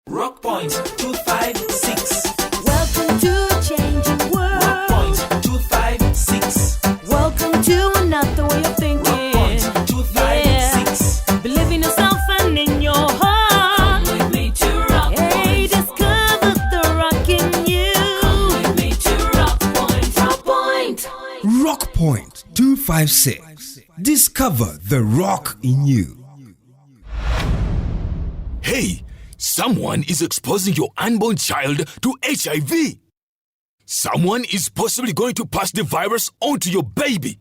Rockpoint 256. Welcome to a changing world. Rockpoint 256. Welcome to another way of thinking. Rockpoint 256. Yeah. Believe in yourself and in your heart. Come with me to Rockpoint. Hey, discover the rock in you. Come with me to Rockpoint. Rockpoint. Rockpoint 256. Discover the rock in you. Hey, someone is exposing your unborn child to HIV. Someone is possibly going to pass the virus on to your baby.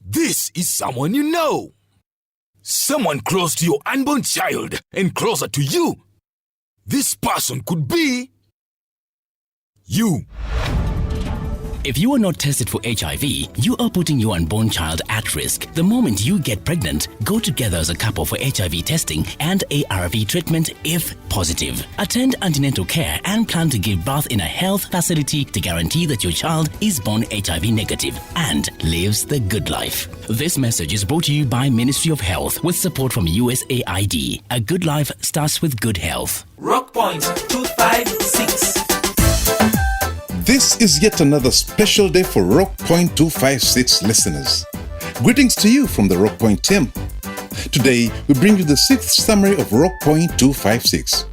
This is someone you know. Someone close to your unborn child and closer to you. This person could be you. If you are not tested for HIV, you are putting your unborn child at risk. The moment you get pregnant, go together as a couple for HIV testing and ARV treatment if positive. Attend antenatal care and plan to give birth in a health facility to guarantee that your child is born HIV negative and lives the good life. This message is brought to you by Ministry of Health with support from USAID. A good life starts with good health. Rockpoint 256. This is yet another special day for Rockpoint 256 listeners. Greetings to you from the Rockpoint team. Today, we bring you the 6th summary of Rockpoint 256.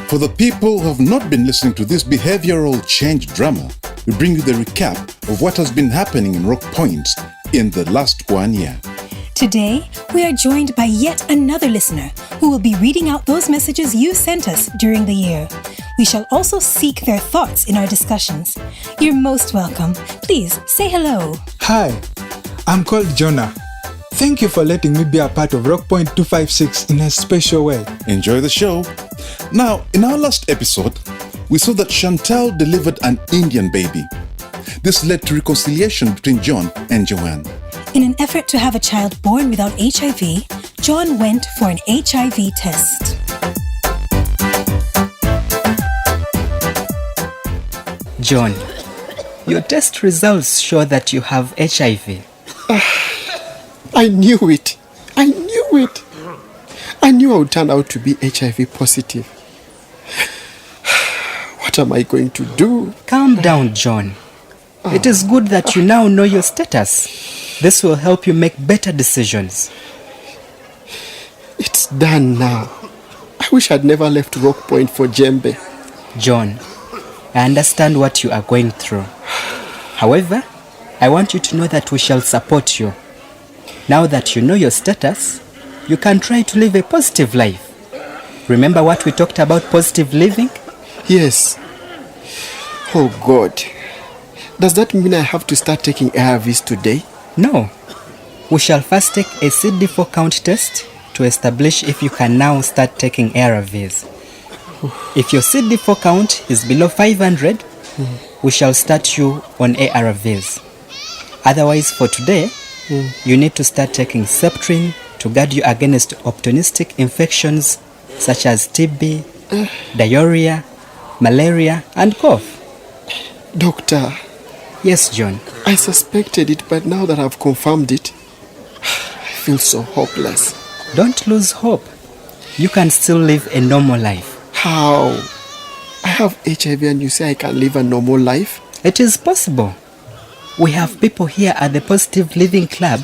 For the people who have not been listening to this behavioral change drama, we bring you the recap of what has been happening in Rockpoint in the last 1 year. Today, we are joined by yet another listener who will be reading out those messages you sent us during the year. We shall also seek their thoughts in our discussions. You're most welcome. Please say hello. Hi, I'm called Jonah. Thank you for letting me be a part of Rockpoint 256 in a special way. Enjoy the show. Now, in our last episode, we saw that Shantal delivered an Indian baby. This led to reconciliation between Joan and Joan. In an effort to have a child born without HIV, John went for an HIV test. John, your test results show that you have HIV. I knew it. I knew I would turn out to be HIV positive. What am I going to do? Calm down, John. It is good that you now know your status. This will help you make better decisions. It's done now. I wish I'd never left Rockpoint for jembe. John, I understand what you are going through. However, I want you to know that we shall support you. Now that you know your status, you can try to live a positive life. Remember what we talked about positive living? Yes. Oh God. Does that mean I have to start taking ARVs today? No. We shall first take a CD4 count test to establish if you can now start taking ARVs. If your CD4 count is below 500, we shall start you on ARVs. Otherwise, for today, you need to start taking Septrin to guard you against opportunistic infections such as TB, diarrhea, malaria, and cough. Doctor. Yes, John. I suspected it, but now that I've confirmed it, I feel so hopeless. Don't lose hope. You can still live a normal life. How? I have HIV and you say I can live a normal life? It is possible. We have people here at the Positive Living Club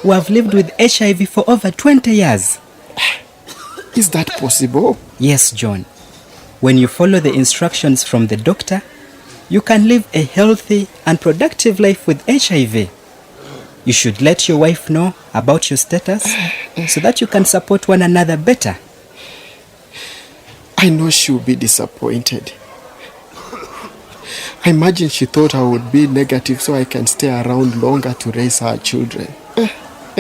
who have lived with HIV for over 20 years. Is that possible? Yes, John. When you follow the instructions from the doctor, you can live a healthy and productive life with HIV. You should let your wife know about your status so that you can support one another better. I know she'll be disappointed. I imagine she thought I would be negative so I can stay around longer to raise her children.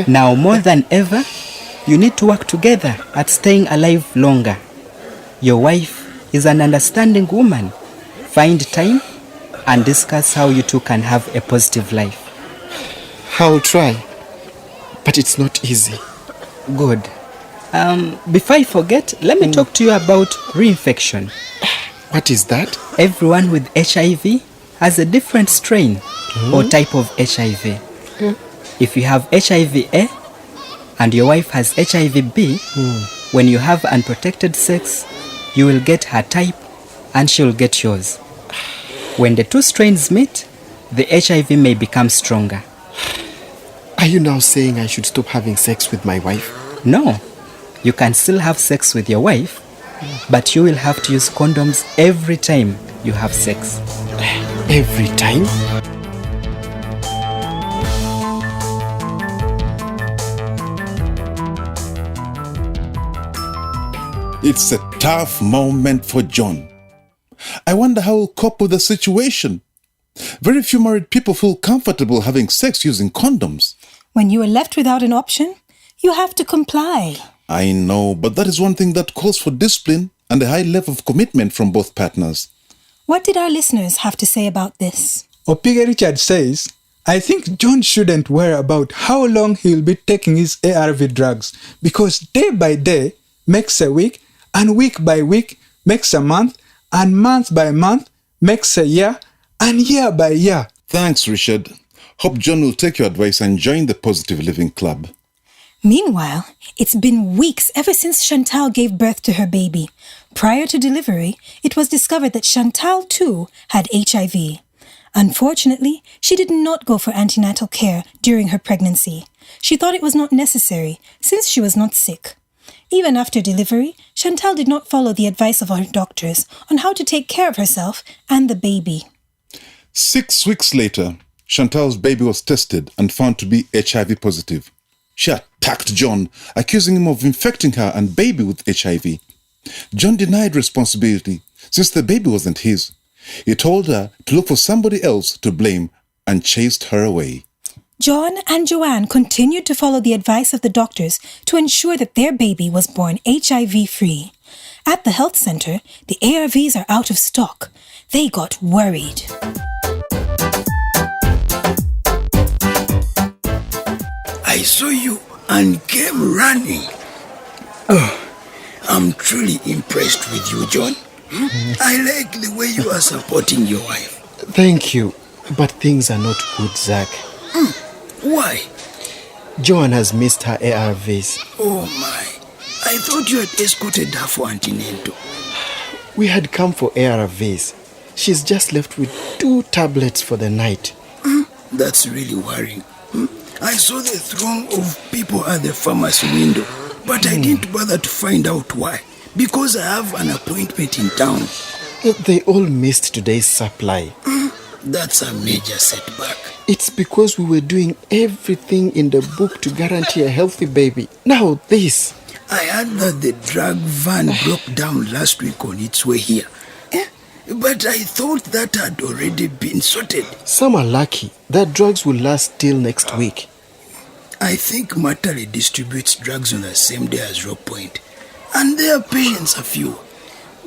Now more than ever, you need to work together at staying alive longer. Your wife is an understanding woman. Find time and discuss how you two can have a positive life. I'll try, but it's not easy. Good. Before I forget, let me talk to you about reinfection. What is that? Everyone with HIV has a different strain or type of HIV. If you have HIV-A and your wife has HIV-B, when you have unprotected sex, You will get her type and she will get yours. When the two strains meet, the HIV may become stronger. Are you now saying I should stop having sex with my wife? No, you can still have sex with your wife, but you will have to use condoms every time you have sex. Every time? It's a tough moment for John. I wonder how he'll cope with the situation. Very few married people feel comfortable having sex using condoms. When you are left without an option, you have to comply. I know, but that is one thing that calls for discipline and a high level of commitment from both partners. What did our listeners have to say about this? Opige Richard says, I think John shouldn't worry about how long he'll be taking his ARV drugs because day by day makes a week, and week by week makes a month, and month by month makes a year, and year by year. Thanks, Richard. Hope John will take your advice and join the Positive Living Club. Meanwhile, it's been weeks ever since Shantal gave birth to her baby. Prior to delivery, it was discovered that Shantal too had HIV. Unfortunately, she did not go for antenatal care during her pregnancy. She thought it was not necessary since she was not sick. Even after delivery, Shantal did not follow the advice of her doctors on how to take care of herself and the baby. 6 weeks later, Chantal's baby was tested and found to be HIV positive. She attacked John, accusing him of infecting her and baby with HIV. John denied responsibility since the baby wasn't his. He told her to look for somebody else to blame and chased her away. John and Joan continued to follow the advice of the doctors to ensure that their baby was born HIV-free. At the health center, the ARVs are out of stock. They got worried. I saw you and came running. Oh, I'm truly impressed with you, John. I like the way you are supporting your wife. Thank you, but things are not good, Zach. Why? Joan has missed her ARVs. Oh my, I thought you had escorted her for antenatal. We had come for ARVs. She's just left with 2 tablets for the night. That's really worrying. I saw the throng of people at the pharmacy window, but I didn't bother to find out why. Because I have an appointment in town. They all missed today's supply. That's a major setback. It's because we were doing everything in the book to guarantee a healthy baby. Now this. I heard that the drug van broke down last week on its way here. But I thought that had already been sorted. Some are lucky that drugs will last till next week. I think Matali distributes drugs on the same day as rockpoint. And their patients are few.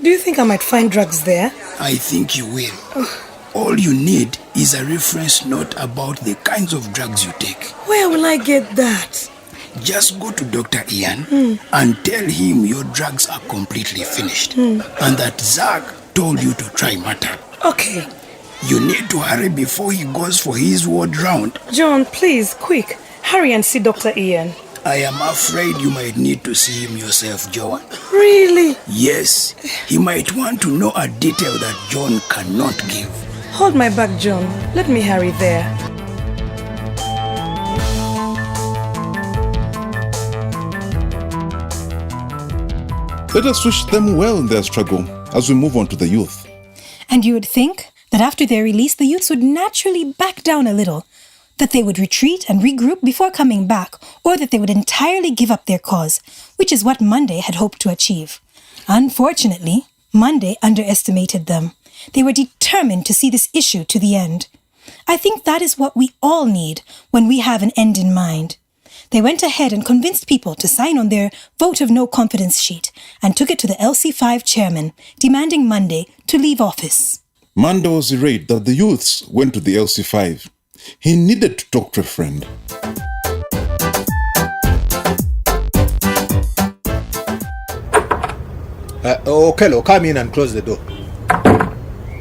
Do you think I might find drugs there? I think you will. All you need is a reference note about the kinds of drugs you take. Where will I get that? Just go to Dr. Ian and tell him your drugs are completely finished. And that Zach told you to try Matter. Okay. You need to hurry before he goes for his ward round. John, please, quick. Hurry and see Dr. Ian. I am afraid you might need to see him yourself, Joan. Really? Yes. He might want to know a detail that John cannot give. Hold my back, John. Let me hurry there. Let us wish them well in their struggle as we move on to the youth. And you would think that after their release, the youths would naturally back down a little, that they would retreat and regroup before coming back, or that they would entirely give up their cause, which is what Monday had hoped to achieve. Unfortunately, Monday underestimated them. They were determined to see this issue to the end. I think that is what we all need when we have an end in mind. They went ahead and convinced people to sign on their vote of no confidence sheet and took it to the LC5 chairman, demanding Monday to leave office. Monday was irate that the youths went to the LC5. He needed to talk to a friend. Okello, come in and close the door.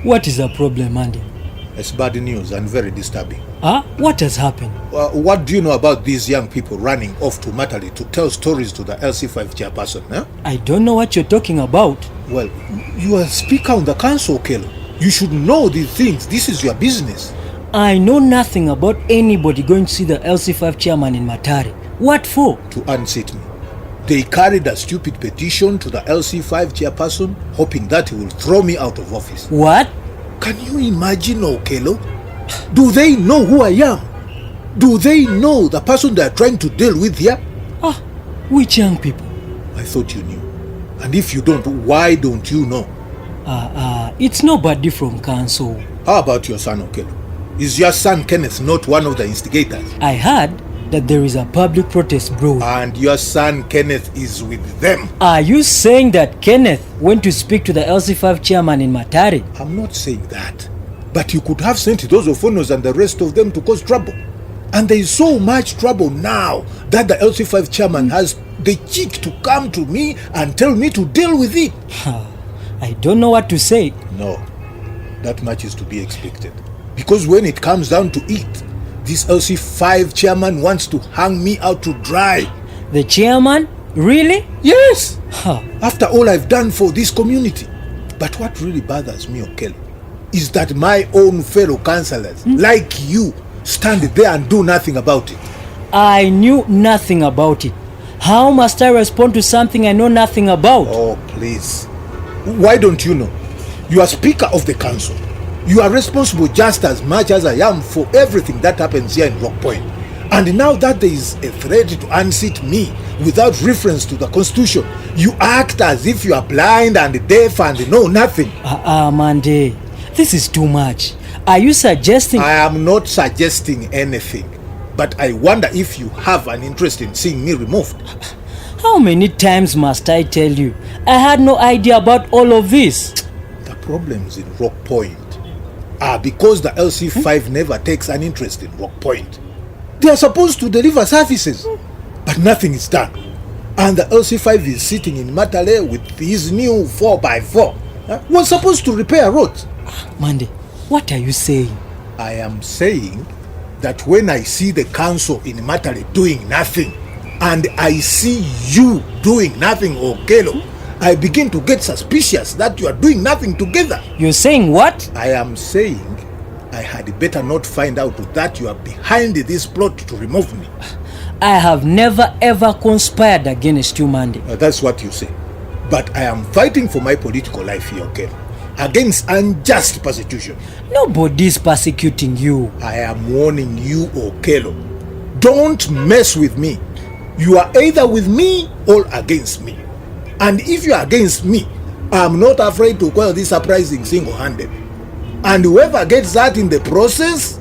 What is the problem, Andy? It's bad news and very disturbing. Huh? What has happened? What do you know about these young people running off to Matali to tell stories to the LC5 chairperson? Huh? I don't know what you're talking about. Well, you are speaker on the council, Kelo. You should know these things. This is your business. I know nothing about anybody going to see the LC5 chairman in Matari. What for? To unseat me. They carried a stupid petition to the LC5 chairperson, hoping that he will throw me out of office. What? Can you imagine, Okelo? Do they know who I am? Do they know the person they are trying to deal with here? Ah, which young people? I thought you knew. And if you don't, why don't you know? It's nobody from council. How about your son, Okelo? Is your son Kenneth not one of the instigators? I heard that there is a public protest brewing. And your son Kenneth is with them. Are you saying that Kenneth went to speak to the LC5 chairman in Matari? I'm not saying that. But you could have sent those Ophonos and the rest of them to cause trouble. And there is so much trouble now that the LC5 chairman has the cheek to come to me and tell me to deal with it. I don't know what to say. No, that much is to be expected. Because when it comes down to it, this LC5 chairman wants to hang me out to dry. The chairman? Really? Yes! After all I've done for this community. But what really bothers me, Okelo, is that my own fellow councillors, like you, stand there and do nothing about it. I knew nothing about it. How must I respond to something I know nothing about? Oh, please. Why don't you know? You are speaker of the council. You are responsible just as much as I am for everything that happens here in Rockpoint. And now that there is a threat to unseat me without reference to the constitution, you act as if you are blind and deaf and know nothing. Mande, this is too much. Are you suggesting... I am not suggesting anything. But I wonder if you have an interest in seeing me removed. How many times must I tell you? I had no idea about all of this. The problems in Rockpoint are because the LC5 never takes an interest in Rockpoint. They are supposed to deliver services, but nothing is done. And the LC5 is sitting in Matale with his new 4x4. Was supposed to repair roads. Mande, what are you saying? I am saying that when I see the council in Matale doing nothing, and I see you doing nothing, Okelo, I begin to get suspicious that you are doing nothing together. You're saying what? I am saying I had better not find out that you are behind this plot to remove me. I have never ever conspired against you, Mande. That's what you say. But I am fighting for my political life here, okay? Against unjust persecution. Nobody's persecuting you. I am warning you, Okelo. Don't mess with me. You are either with me or against me. And if you are against me, I am not afraid to quell this uprising single-handed. And whoever gets that in the process,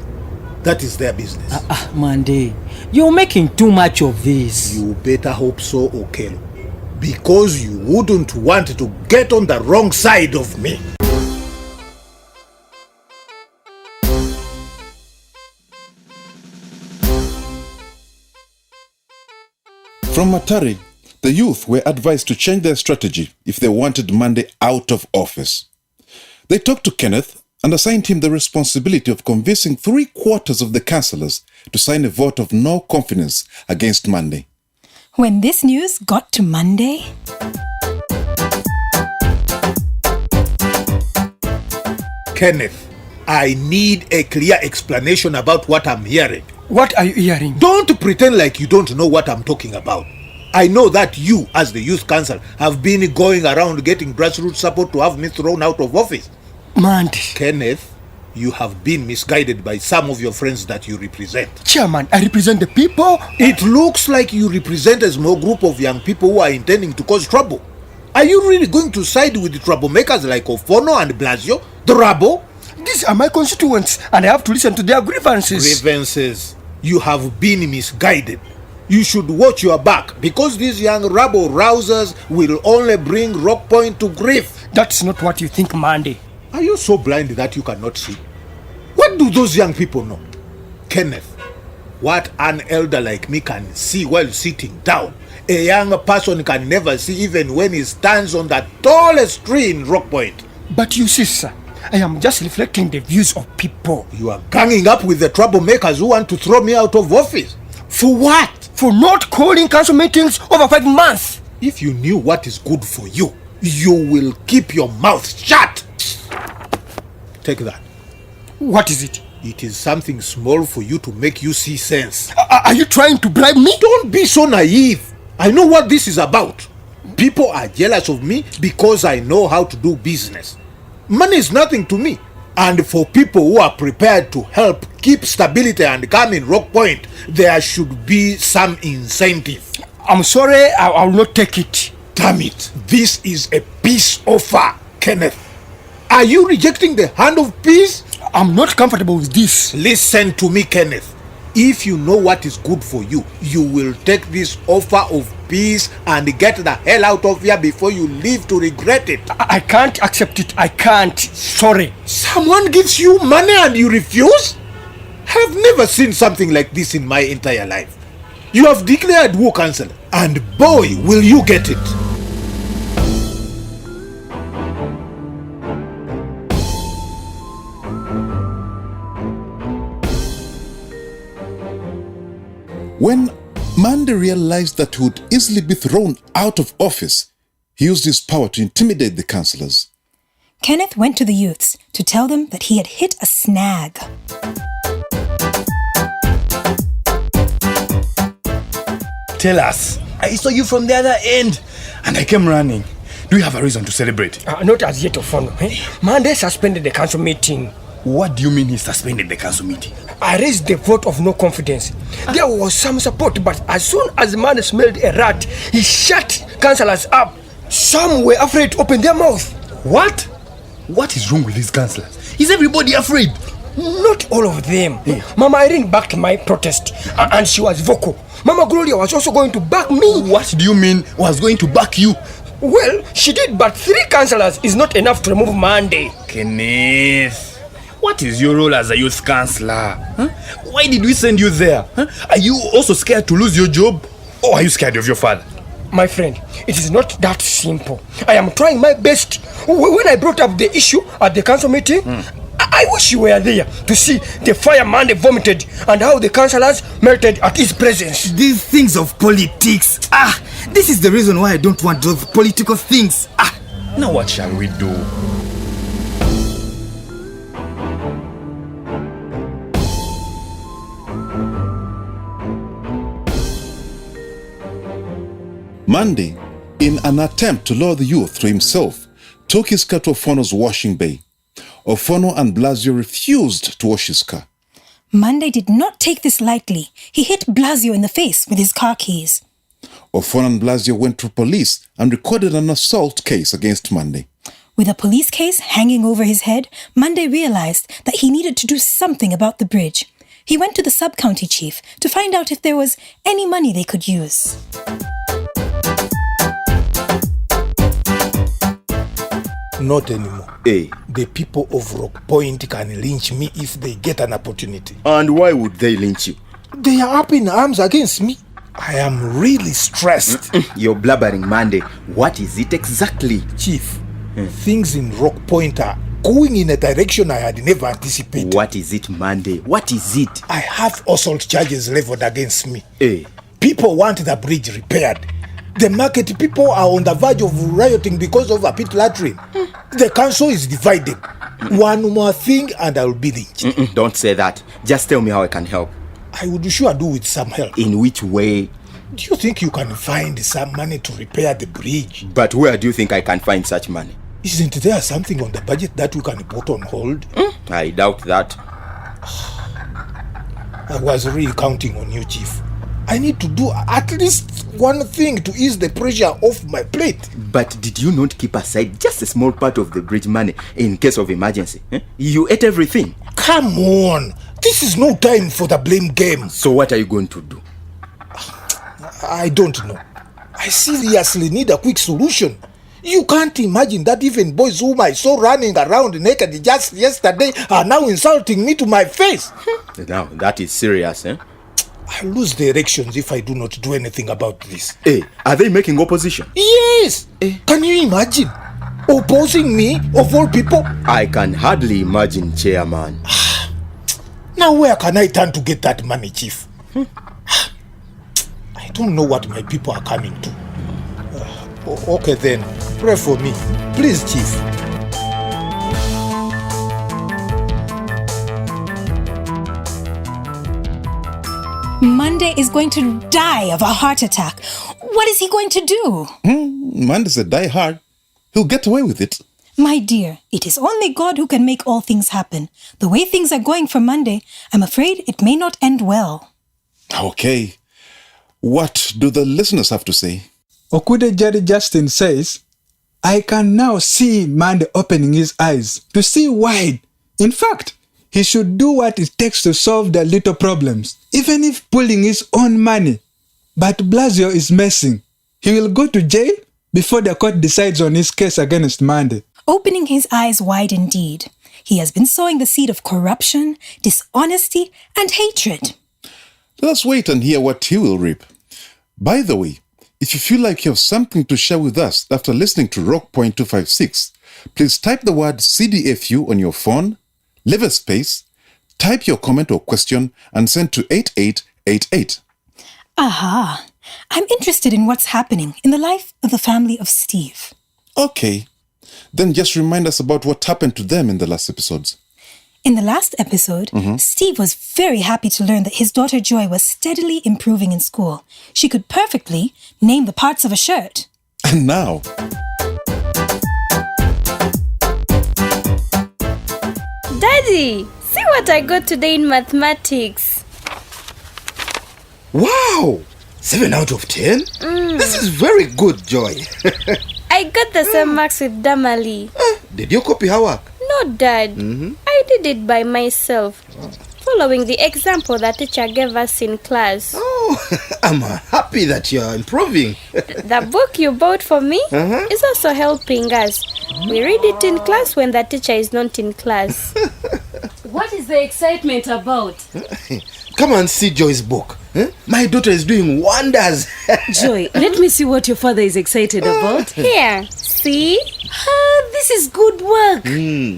that is their business. Mande, you're making too much of this. You better hope so, Okelo. Because you wouldn't want to get on the wrong side of me. From Matari, the youth were advised to change their strategy if they wanted Monday out of office. They talked to Kenneth and assigned him the responsibility of convincing 3/4 of the councillors to sign a vote of no confidence against Monday. When this news got to Monday... Kenneth, I need a clear explanation about what I'm hearing. What are you hearing? Don't pretend like you don't know what I'm talking about. I know that you, as the youth council, have been going around getting grassroots support to have me thrown out of office. Man. Kenneth, you have been misguided by some of your friends that you represent. Chairman, I represent the people. It looks like you represent a small group of young people who are intending to cause trouble. Are you really going to side with the troublemakers like Ofono and Blasio, the rabble? These are my constituents, and I have to listen to their grievances. Grievances? You have been misguided. You should watch your back, because these young rabble rousers will only bring Rockpoint to grief. That's not what you think, Mandy. Are you so blind that you cannot see? What do those young people know? Kenneth, what an elder like me can see while sitting down, a young person can never see even when he stands on the tallest tree in Rockpoint. But you see, sir, I am just reflecting the views of people. You are ganging up with the troublemakers who want to throw me out of office. For what? For not calling council meetings over 5 months. If you knew what is good for you, you will keep your mouth shut. Take that. What is it? It is something small for you to make you see sense. Are you trying to bribe me? Don't be so naive. I know what this is about. People are jealous of me because I know how to do business. Money is nothing to me. And for people who are prepared to help keep stability and calm in Rock Point, there should be some incentive. I'm sorry, I will not take it. Damn it. This is a peace offer, Kenneth. Are you rejecting the hand of peace? I'm not comfortable with this. Listen to me, Kenneth. If you know what is good for you, you will take this offer of peace and get the hell out of here before you leave to regret it. I can't accept it. I can't. Sorry. Someone gives you money and you refuse? I've never seen something like this in my entire life. You have declared war, Councillor, and boy, will you get it. When Monday realized that he would easily be thrown out of office, he used his power to intimidate the councillors. Kenneth went to the youths to tell them that he had hit a snag. Tell us. I saw you from the other end and I came running. Do you have a reason to celebrate? Not as yet, Ofono. Monday suspended the council meeting. What do you mean he suspended the council meeting? I raised the vote of no confidence. There was some support, but as soon as the man smelled a rat, he shut councillors up. Some were afraid to open their mouth. What? What is wrong with these councillors? Is everybody afraid? Not all of them. Mama Irene backed my protest, and she was vocal. Mama Gloria was also going to back me. What do you mean was going to back you? Well, she did, but 3 councillors is not enough to remove Monday. Kenneth, what is your role as a youth councillor? Why did we send you there? Are you also scared to lose your job? Or are you scared of your father? My friend, it is not that simple. I am trying my best. When I brought up the issue at the council meeting, I wish you were there to see the fire Monday vomited and how the councillors melted at his presence. These things of politics. This is the reason why I don't want those political things. Now what shall we do? Monday, in an attempt to lure the youth to himself, took his car to Ofono's washing bay. Ofono and Blasio refused to wash his car. Monday did not take this lightly. He hit Blasio in the face with his car keys. Ofono and Blasio went to police and recorded an assault case against Monday. With a police case hanging over his head, Monday realized that he needed to do something about the bridge. He went to the sub-county chief to find out if there was any money they could use. Not anymore. The people of Rock Point can lynch me if they get an opportunity. And why would they lynch you? They are up in arms against me. I am really stressed. You're blabbering, Monday. What is it exactly? Chief, things in Rock Point are going in a direction I had never anticipated. What is it, Monday? What is it? I have assault charges leveled against me. People want the bridge repaired. The market people are on the verge of rioting because of a pit latrine. The council is divided. One more thing and I'll be lynched. Don't say that. Just tell me how I can help. I would sure do with some help. In which way? Do you think you can find some money to repair the bridge? But where do you think I can find such money? Isn't there something on the budget that we can put on hold? I doubt that. I was really counting on you, Chief. I need to do at least one thing to ease the pressure off my plate. But did you not keep aside just a small part of the bridge money in case of emergency? You ate everything. Come on. This is no time for the blame game. So what are you going to do? I don't know. I seriously need a quick solution. You can't imagine that even boys whom I saw running around naked just yesterday are now insulting me to my face. Now, that is serious, I'll lose the elections if I do not do anything about this. Are they making opposition? Yes! Can you imagine? Opposing me, of all people? I can hardly imagine, Chairman. Now where can I turn to get that money, Chief? I don't know what my people are coming to. Okay then, pray for me. Please, Chief. Monday is going to die of a heart attack. What is he going to do? Monday's a die hard. He'll get away with it. My dear, it is only God who can make all things happen. The way things are going for Monday, I'm afraid it may not end well. Okay. What do the listeners have to say? Okude Jerry Justin says, I can now see Monday opening his eyes to see wide. In fact, he should do what it takes to solve the little problems, even if pulling his own money. But Blasio is messing. He will go to jail before the court decides on his case against Monday. Opening his eyes wide indeed. He has been sowing the seed of corruption, dishonesty, and hatred. Let us wait and hear what he will reap. By the way, if you feel like you have something to share with us after listening to Rockpoint 256, please type the word CDFU on your phone, leave a space, type your comment or question, and send to 8888. Aha! I'm interested in what's happening in the life of the family of Steve. Okay. Then just remind us about what happened to them in the last episodes. In the last episode, Steve was very happy to learn that his daughter Joy was steadily improving in school. She could perfectly name the parts of a shirt. And now... Daddy, see what I got today in mathematics. Wow! 7 out of 10? This is very good, Joy. I got the same marks with Damali. Did you copy her work? No, Dad. I did it by myself, following the example that teacher gave us in class. Oh, I'm happy that you're improving. The book you bought for me is also helping us. We read it in class when the teacher is not in class. What is the excitement about? Come and see Joy's book. My daughter is doing wonders. Joy, let me see what your father is excited about. Here, see? This is good work.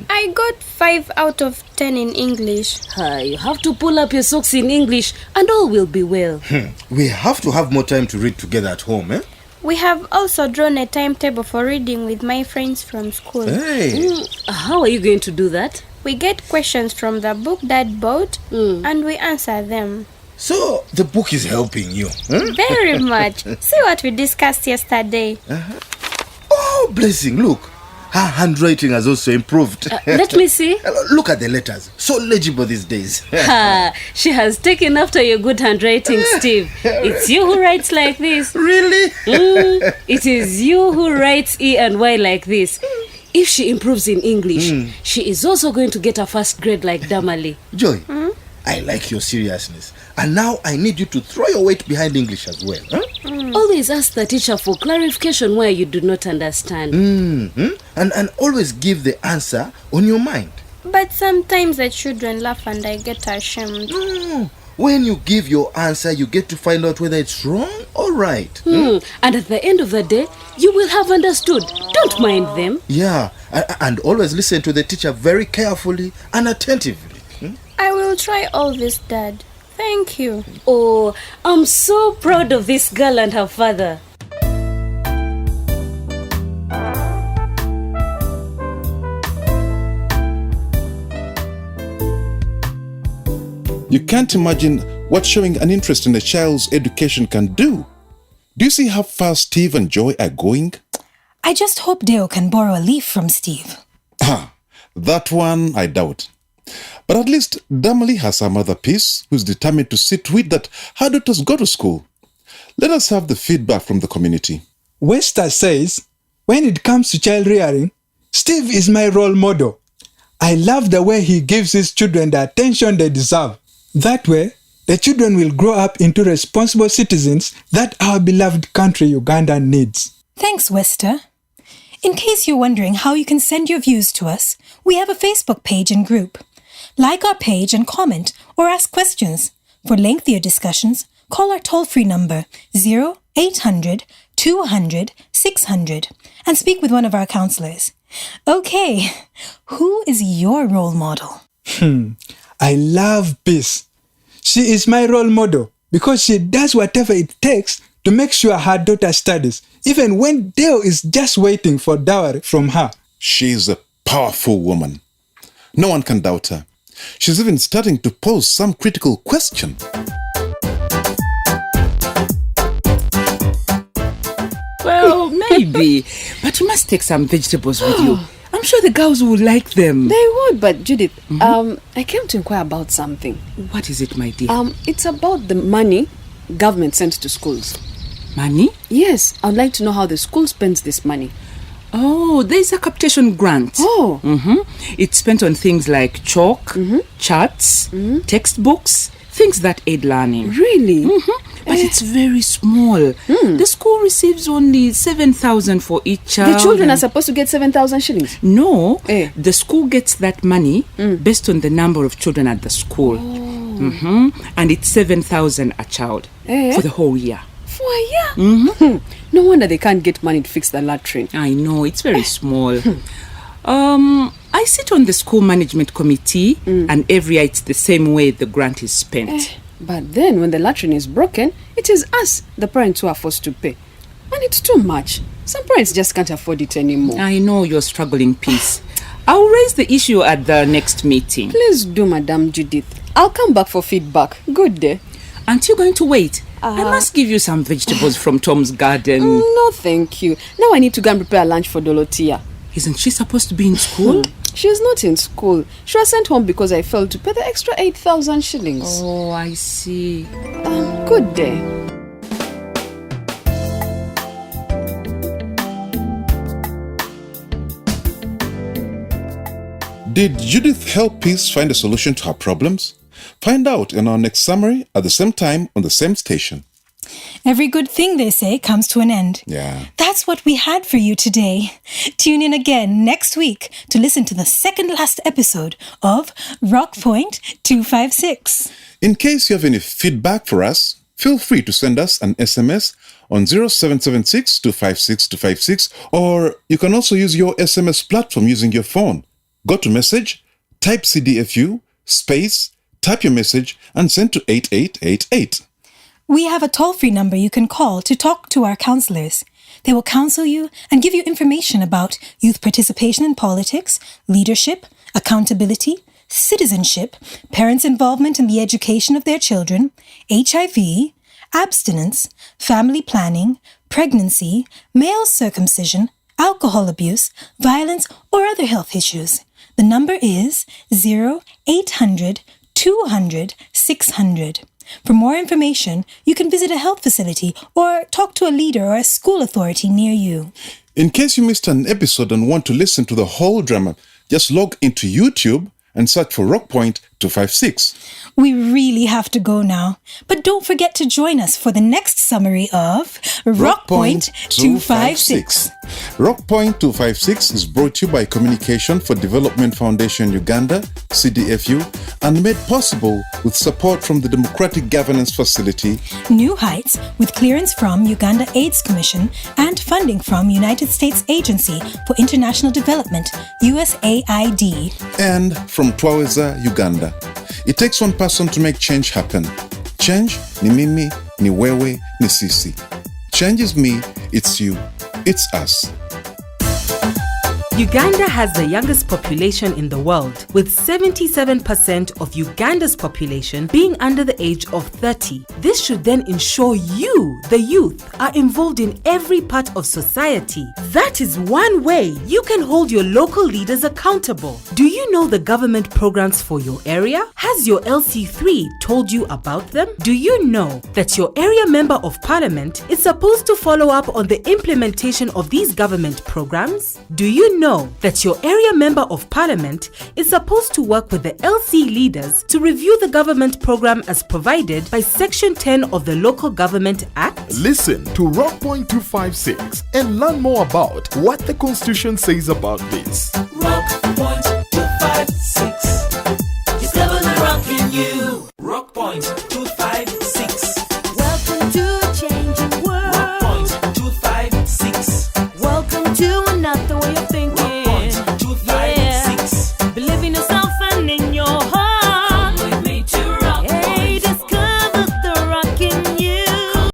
I got 5 out of 10 in English. You have to pull up your socks in English and all will be well. We have to have more time to read together at home, eh? We have also drawn a timetable for reading with my friends from school. Hey. How are you going to do that? We get questions from the book Dad bought and we answer them. So, the book is helping you? Very much. See what we discussed yesterday. Oh, blessing, look. Her handwriting has also improved. Let me see. Look at the letters. So legible these days. She has taken after your good handwriting, Steve. It's you who writes like this. Really? It is you who writes E and Y like this. If she improves in English, she is also going to get a first grade like Damali. Joy, I like your seriousness. And now I need you to throw your weight behind English as well. Always ask the teacher for clarification where you do not understand. And always give the answer on your mind. But sometimes the children laugh and I get ashamed. When you give your answer, you get to find out whether it's wrong or right. And at the end of the day, you will have understood. Don't mind them. Yeah, and always listen to the teacher very carefully and attentively. I will try all this, Dad. Thank you. Oh, I'm so proud of this girl and her father. You can't imagine what showing an interest in a child's education can do. Do you see how far Steve and Joy are going? I just hope Deo can borrow a leaf from Steve. That one I doubt. But at least Damali has her mother Peace, who's determined to see to it that her daughters go to school. Let us have the feedback from the community. Wester says, when it comes to child rearing, Steve is my role model. I love the way he gives his children the attention they deserve. That way, the children will grow up into responsible citizens that our beloved country Uganda needs. Thanks, Wester. In case you're wondering how you can send your views to us, we have a Facebook page and group. Like our page and comment or ask questions. For lengthier discussions, call our toll-free number 0800 200 600 and speak with one of our counselors. Okay, who is your role model? I love Peace. She is my role model because she does whatever it takes to make sure her daughter studies, even when Dale is just waiting for dowry from her. She is a powerful woman. No one can doubt her. She's even starting to pose some critical question. Well, maybe. But you must take some vegetables with you. I'm sure the girls will like them. They would, but Judith, I came to inquire about something. What is it, my dear? It's about the money government sends to schools. Money? Yes, I'd like to know how the school spends this money. Oh, there's a capitation grant. Oh. It's spent on things like chalk, charts, textbooks, things that aid learning. Really? But it's very small. The school receives only 7,000 for each child. The children are supposed to get 7,000 shillings? No, the school gets that money based on the number of children at the school. And it's 7,000 a child for the whole year. For a year? No wonder they can't get money to fix the latrine. I know, it's very small. I sit on the school management committee, and every year it's the same way the grant is spent. But then when the latrine is broken, it is us, the parents, who are forced to pay. And it's too much. Some parents just can't afford it anymore. I know you're struggling, Peace. I'll raise the issue at the next meeting. Please do, Madam Judith. I'll come back for feedback. Good day. Aren't you going to wait? I must give you some vegetables from Tom's garden. No, thank you. Now I need to go and prepare lunch for Dorothea. Isn't she supposed to be in school? She's not in school. She was sent home because I failed to pay the extra 8,000 shillings. Oh, I see. Good day. Did Judith help Peace find a solution to her problems? Find out in our next summary at the same time on the same station. Every good thing, they say, comes to an end. Yeah. That's what we had for you today. Tune in again next week to listen to the second last episode of Rockpoint 256. In case you have any feedback for us, feel free to send us an SMS on 0776 256 256, or you can also use your SMS platform using your phone. Go to message, type CDFU, space, type your message, and send to 8888. We have a toll-free number you can call to talk to our counselors. They will counsel you and give you information about youth participation in politics, leadership, accountability, citizenship, parents' involvement in the education of their children, HIV, abstinence, family planning, pregnancy, male circumcision, alcohol abuse, violence, or other health issues. The number is 0800 200 600. For more information, you can visit a health facility or talk to a leader or a school authority near you. In case you missed an episode and want to listen to the whole drama, just log into YouTube and search for Rockpoint 256. We really have to go now, but don't forget to join us for the next summary of Rockpoint 256. Rockpoint 256 is brought to you by Communication for Development Foundation Uganda, CDFU, and made possible with support from the Democratic Governance Facility, New Heights, with clearance from Uganda AIDS Commission and funding from United States Agency for International Development, USAID, and from Twaweza, Uganda. It takes one person to make change happen. Change ni mimi, ni wewe, ni sisi. Change is me, it's you, it's us. Uganda has the youngest population in the world, with 77% of Uganda's population being under the age of 30. This should then ensure you, the youth, are involved in every part of society. That is one way you can hold your local leaders accountable. Do you know the government programs for your area? Has your LC3 told you about them? Do you know that your area member of parliament is supposed to follow up on the implementation of these government programs? Do you know that your area member of parliament is supposed to work with the LC leaders to review the government program as provided by Section 10 of the Local Government Act? Listen to Rockpoint 256 and learn more about what the Constitution says about this.